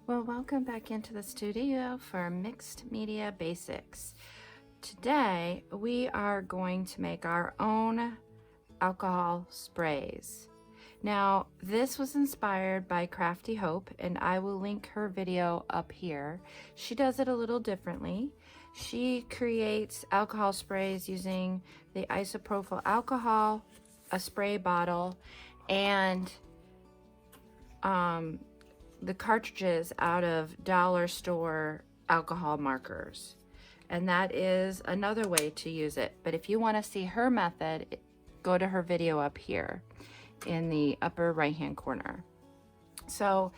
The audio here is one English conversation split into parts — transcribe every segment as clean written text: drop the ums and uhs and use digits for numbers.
Well, welcome back into the studio for Mixed Media Basics. Today we are going to make our own alcohol sprays. Now, this was inspired by Crafty Hope, and I will link her video up here. She does it a little differently. She creates alcohol sprays using the isopropyl alcohol, a spray bottle, and the cartridges out of dollar store alcohol markers. And that is another way to use it. But if you want to see her method, go to her video up here in the upper right hand corner. So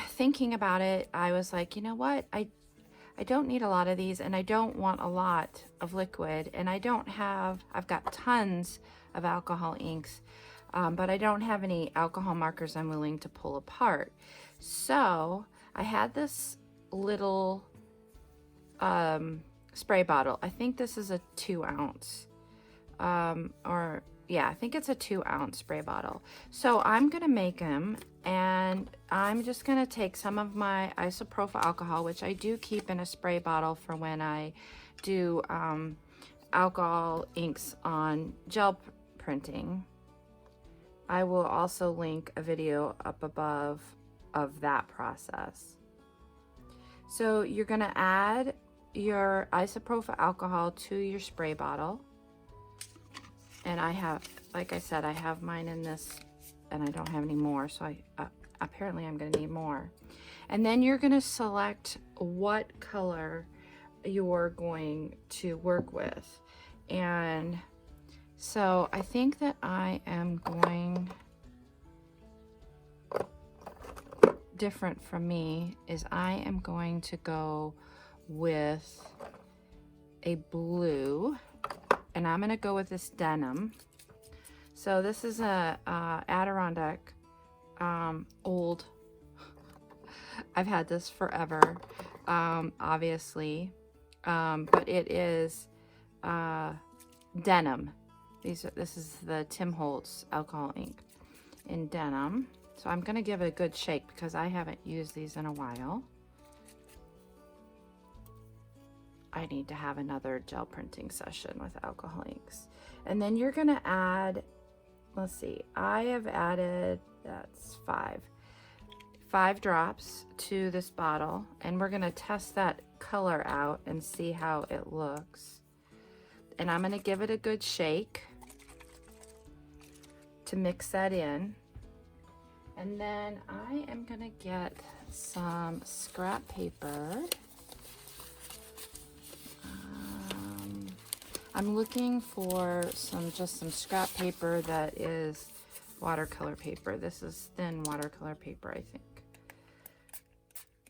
thinking about it, I was like, you know what, I don't need a lot of these, and I don't want a lot of liquid, and I've got tons of alcohol inks, but I don't have any alcohol markers I'm willing to pull apart. So I had this little spray bottle. I think this is a 2 ounce, I think it's a 2 ounce spray bottle. So I'm gonna make them, and I'm just gonna take some of my isopropyl alcohol, which I do keep in a spray bottle for when I do alcohol inks on gel printing. I will also link a video up above of that process. So you're gonna add your isopropyl alcohol to your spray bottle. And I have, like I said, I have mine in this, and I don't have any more, so apparently I'm gonna need more. And then you're gonna select what color you're going to work with. And so I think that I am going, different from me, is I am going to go with a blue, and I'm gonna go with this denim. So this is a Adirondack old, I've had this forever, obviously, but it is denim. This is the Tim Holtz alcohol ink in denim. So I'm gonna give it a good shake because I haven't used these in a while. I need to have another gel printing session with alcohol inks. And then you're gonna add, let's see, I have added, that's five drops to this bottle, and we're gonna test that color out and see how it looks. And I'm gonna give it a good shake to mix that in. And then I am gonna get some scrap paper. I'm looking for just some scrap paper that is watercolor paper. This is thin watercolor paper, I think.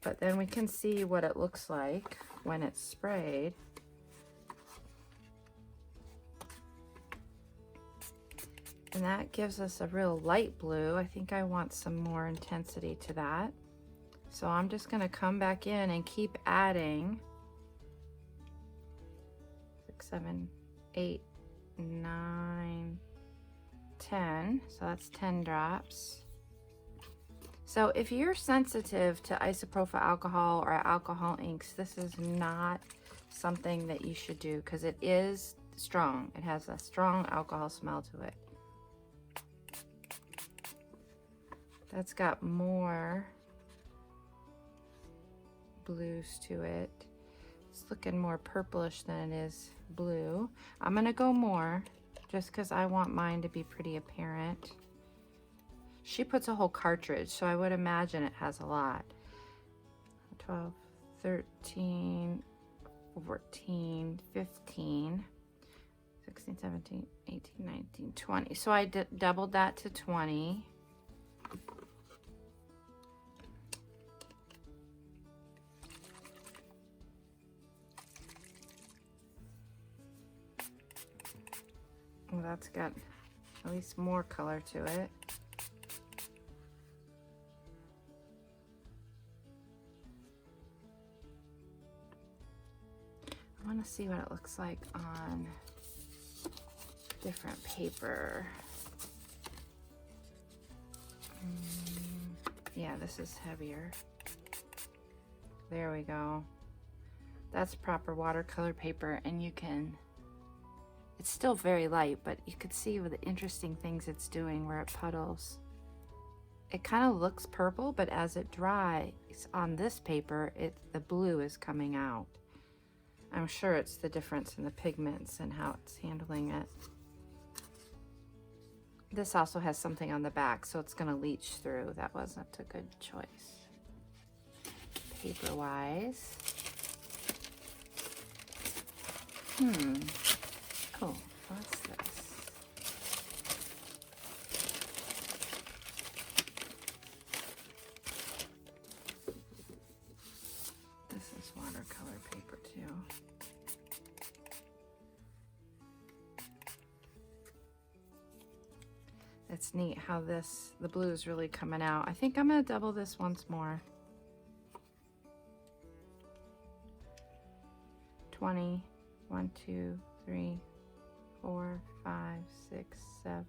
But then we can see what it looks like when it's sprayed. And that gives us a real light blue. I think I want some more intensity to that. So I'm just gonna come back in and keep adding 6, 7, 8, 9, 10. So that's 10 drops. So if you're sensitive to isopropyl alcohol or alcohol inks, this is not something that you should do because it is strong. It has a strong alcohol smell to it. That's got more blues to it. It's looking more purplish than it is blue. I'm gonna go more just because I want mine to be pretty apparent. She puts a whole cartridge, so I would imagine it has a lot. 12, 13, 14, 15, 16, 17, 18, 19, 20. So I doubled that to 20. Well, that's got at least more color to it. I want to see what it looks like on different paper. Yeah, this is heavier. There we go. That's proper watercolor paper, and you can, it's still very light, but you could see with the interesting things it's doing where it puddles. It kind of looks purple, but as it dries on this paper, the blue is coming out. I'm sure it's the difference in the pigments and how it's handling it. This also has something on the back, so it's going to leach through. That wasn't a good choice. Paper-wise. Oh, what's this? This is watercolor paper too. It's neat how the blue is really coming out. I think I'm gonna double this once more. 20, 1, 2, 3, 4, 5, 6, 7,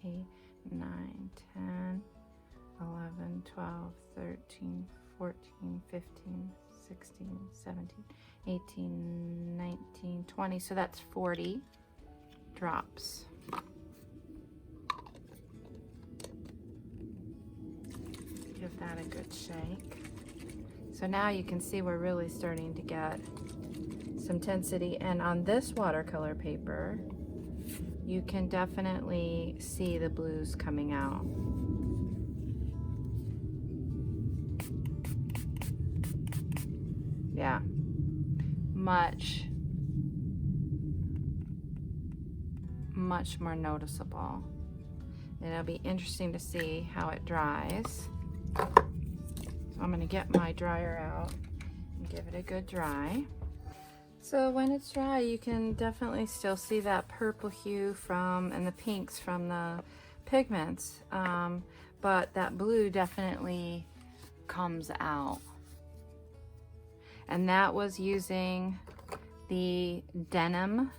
8, 9, 10, 11, 12, 13, 14, 15, 16, 17, 18, 19, 20. So that's 40 drops. Give that a good shake. So now you can see we're really starting to get some intensity, and on this watercolor paper you can definitely see the blues coming out. Yeah, much more noticeable. And it'll be interesting to see how it dries. So I'm going to get my dryer out and give it a good dry. So when it's dry, you can definitely still see that purple hue and the pinks from the pigments, but that blue definitely comes out. And that was using the denim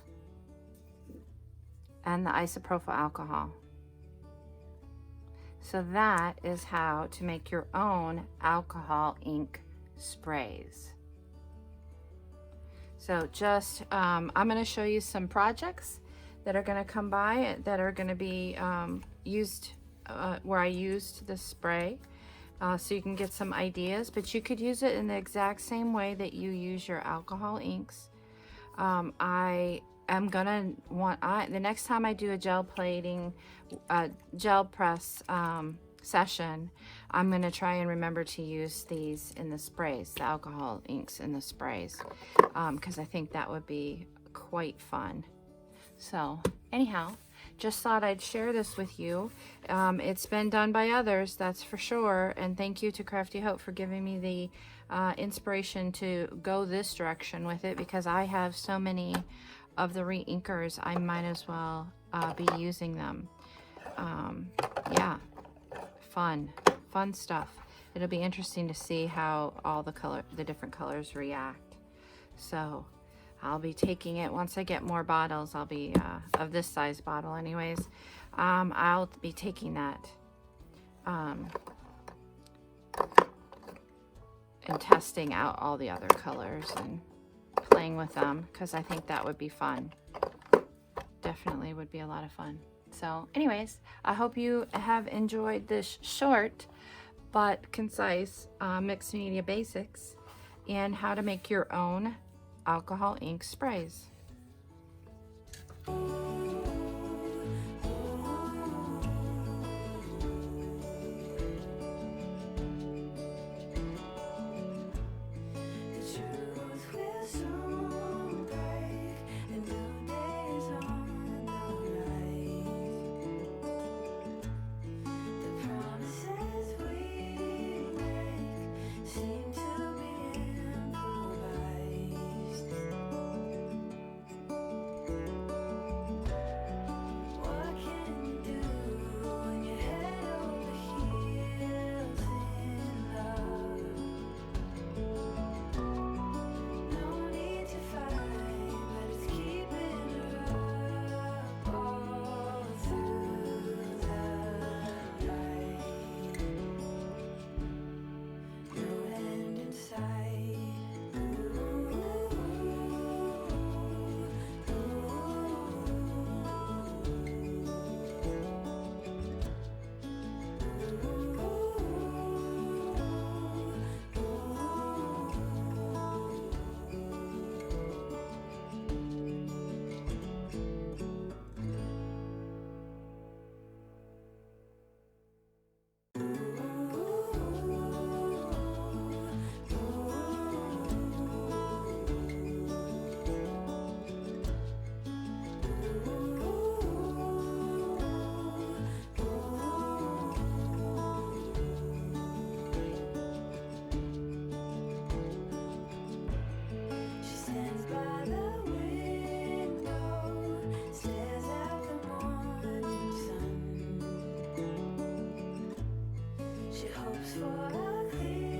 and the isopropyl alcohol. So that is how to make your own alcohol ink sprays. So just, I'm going to show you some projects that are going to come by that are going to be used where I used the spray, so you can get some ideas, but you could use it in the exact same way that you use your alcohol inks. I am going to the next time I do a gel press session, I'm going to try and remember to use these in the sprays, the alcohol inks in the sprays, because I think that would be quite fun. So anyhow, just thought I'd share this with you. It's been done by others, that's for sure, and thank you to Crafty Hope for giving me the inspiration to go this direction with it, because I have so many of the re-inkers, I might as well be using them. Yeah, fun stuff. It'll be interesting to see how all the different colors react. So I'll be taking it once I get more bottles. I'll be of this size bottle anyways. I'll be taking that and testing out all the other colors and playing with them, because I think that would be fun. Definitely would be a lot of fun. So anyways, I hope you have enjoyed this short but concise mixed media basics and how to make your own alcohol ink sprays. for a clear